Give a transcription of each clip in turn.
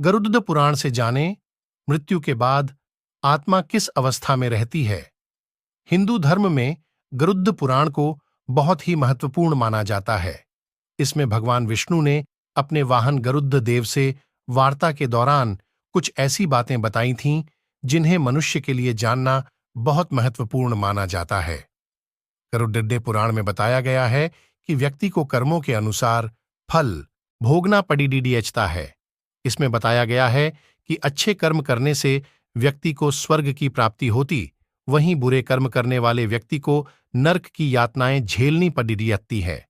गरुड़ पुराण से जानें, मृत्यु के बाद आत्मा किस अवस्था में रहती है। हिंदू धर्म में गरुड़ पुराण को बहुत ही महत्वपूर्ण माना जाता है। इसमें भगवान विष्णु ने अपने वाहन गरुड़ देव से वार्ता के दौरान कुछ ऐसी बातें बताई थीं जिन्हें मनुष्य के लिए जानना बहुत महत्वपूर्ण माना जाता है। गरुड़ पुराण में बताया गया है कि व्यक्ति को कर्मों के अनुसार फल भोगना पड़ता है। इसमें बताया गया है कि अच्छे कर्म करने से व्यक्ति को स्वर्ग की प्राप्ति होती, वहीं बुरे कर्म करने वाले व्यक्ति को नरक की यातनाएं झेलनी पड़ती है।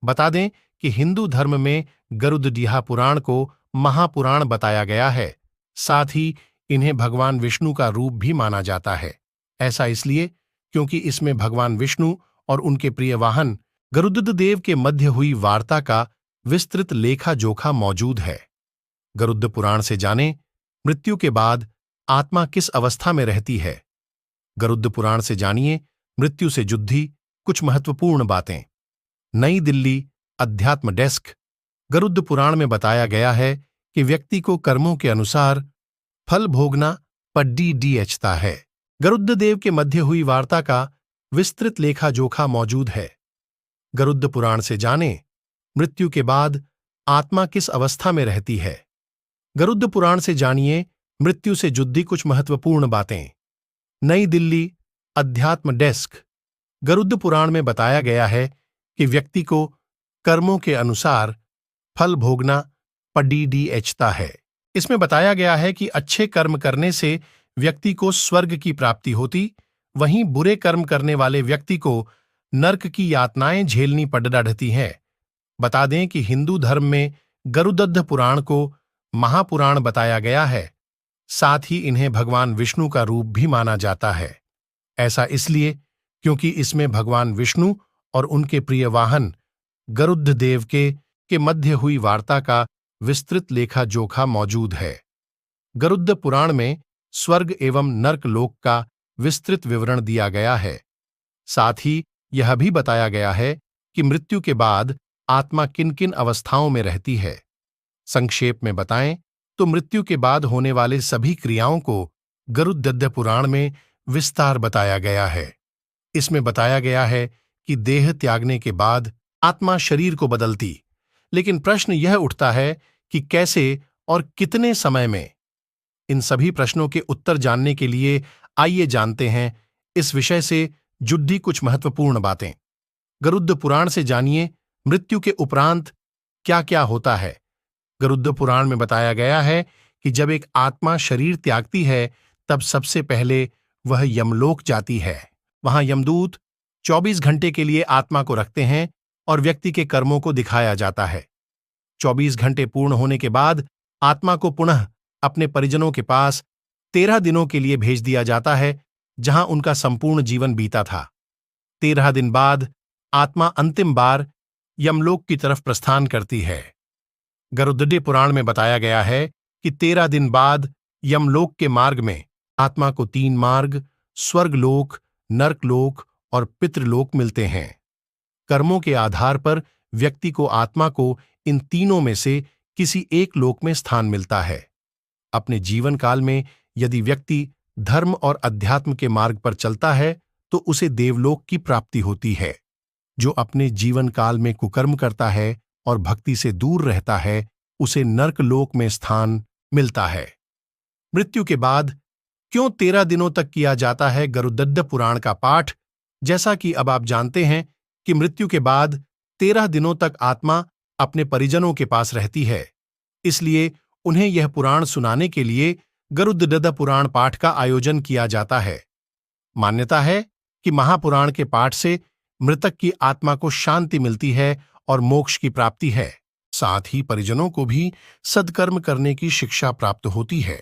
बता दें कि हिंदू धर्म में गरुड़ पुराण को महापुराण बताया गया है। साथ ही इन्हें भगवान विष्णु का रूप भी माना जाता है। ऐसा इसलिए क्योंकि इसमें भगवान विष्णु और उनके प्रिय वाहन गरुड़ देव के मध्य हुई वार्ता का विस्तृत लेखा जोखा मौजूद है। गरुड़ पुराण से जानें, मृत्यु के बाद आत्मा किस अवस्था में रहती है। गरुड़ पुराण से जानिए, मृत्यु से जुड़ी कुछ महत्वपूर्ण बातें। नई दिल्ली, अध्यात्म डेस्क। गरुड़ पुराण में बताया गया है कि व्यक्ति को कर्मों के अनुसार फल भोगना पड़ता है। गरुड़ देव के मध्य हुई वार्ता का विस्तृत लेखा जोखा मौजूद है। गरुड़ पुराण से जानें, मृत्यु के बाद आत्मा किस अवस्था में रहती है। गरुड़ पुराण से जानिए, मृत्यु से जुड़ी कुछ महत्वपूर्ण बातें। नई दिल्ली, अध्यात्म डेस्क। गरुड़ पुराण में बताया गया है कि व्यक्ति को कर्मों के अनुसार फल भोगना पड़ता है। इसमें बताया गया है कि अच्छे कर्म करने से व्यक्ति को स्वर्ग की प्राप्ति होती, वहीं बुरे कर्म करने वाले व्यक्ति को नरक की यातनाएं झेलनी पड़ती हैं। बता दें कि हिंदू धर्म में गरुड़ पुराण को महापुराण बताया गया है। साथ ही इन्हें भगवान विष्णु का रूप भी माना जाता है। ऐसा इसलिए क्योंकि इसमें भगवान विष्णु और उनके प्रिय वाहन गरुड़ देव के मध्य हुई वार्ता का विस्तृत लेखा जोखा मौजूद है। गरुड़ पुराण में स्वर्ग एवं नरक लोक का विस्तृत विवरण दिया गया है। साथ ही यह भी बताया गया है कि मृत्यु के बाद आत्मा किन किन अवस्थाओं में रहती है। संक्षेप में बताएं तो मृत्यु के बाद होने वाले सभी क्रियाओं को गरुड़ पुराण में विस्तार बताया गया है। इसमें बताया गया है कि देह त्यागने के बाद आत्मा शरीर को बदलती, लेकिन प्रश्न यह उठता है कि कैसे और कितने समय में। इन सभी प्रश्नों के उत्तर जानने के लिए आइए जानते हैं इस विषय से जुड़ी कुछ महत्वपूर्ण बातें। गरुड़ पुराण से जानिए, मृत्यु के उपरांत क्या क्या होता है। गरुड़ पुराण में बताया गया है कि जब एक आत्मा शरीर त्यागती है तब सबसे पहले वह यमलोक जाती है। वहां यमदूत 24 घंटे के लिए आत्मा को रखते हैं और व्यक्ति के कर्मों को दिखाया जाता है। 24 घंटे पूर्ण होने के बाद आत्मा को पुनः अपने परिजनों के पास 13 दिनों के लिए भेज दिया जाता है, जहां उनका संपूर्ण जीवन बीता था। 13 दिन बाद आत्मा अंतिम बार यमलोक की तरफ प्रस्थान करती है। गरुड़ पुराण में बताया गया है कि 13 दिन बाद यमलोक के मार्ग में आत्मा को 3 मार्ग स्वर्गलोक, नरकलोक और पितृलोक मिलते हैं। कर्मों के आधार पर व्यक्ति को आत्मा को इन तीनों में से किसी एक लोक में स्थान मिलता है। अपने जीवन काल में यदि व्यक्ति धर्म और अध्यात्म के मार्ग पर चलता है तो उसे देवलोक की प्राप्ति होती है। जो अपने जीवन काल में कुकर्म करता है और भक्ति से दूर रहता है, उसे नरकलोक में स्थान मिलता है। मृत्यु के बाद क्यों 13 दिनों तक किया जाता है गरुड़ पुराण का पाठ। जैसा कि अब आप जानते हैं कि मृत्यु के बाद 13 दिनों तक आत्मा अपने परिजनों के पास रहती है, इसलिए उन्हें यह पुराण सुनाने के लिए गरुड़ पुराण पाठ का आयोजन किया जाता है। मान्यता है कि महापुराण के पाठ से मृतक की आत्मा को शांति मिलती है और मोक्ष की प्राप्ति है। साथ ही परिजनों को भी सद्कर्म करने की शिक्षा प्राप्त होती है।